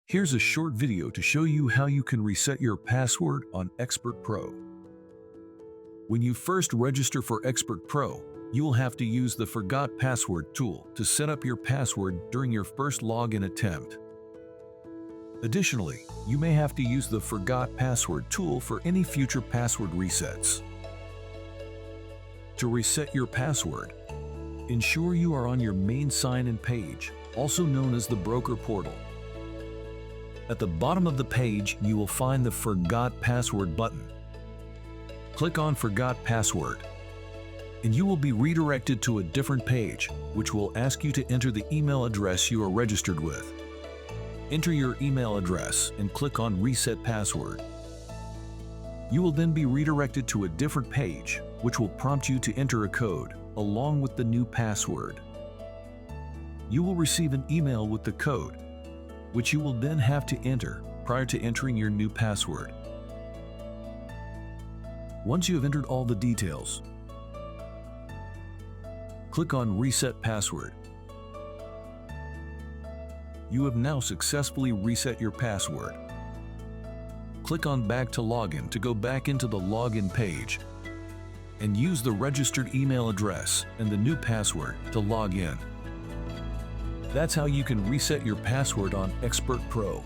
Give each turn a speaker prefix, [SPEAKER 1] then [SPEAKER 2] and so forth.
[SPEAKER 1] Here's a short video to show you how you can reset your password on Expert Pro. When you first register for Expert Pro, you will have to use the Forgot Password tool to set up your password during your first login attempt. Additionally, you may have to use the Forgot Password tool for any future password resets. To reset your password, ensure you are on your main sign-in page, also known as the broker portal. At the bottom of the page, you will find the Forgot Password button. Click on Forgot Password, and you will be redirected to a different page, which will ask you to enter the email address you are registered with. Enter your email address and click on Reset Password. You will then be redirected to a different page, which will prompt you to enter a code along with the new password. You will receive an email with the code, which you will then have to enter prior to entering your new password. Once you have entered all the details, click on Reset Password. You have now successfully reset your password. Click on Back to Login to go back into the login page and use the registered email address and the new password to log in. That's how you can reset your password on Expert Pro.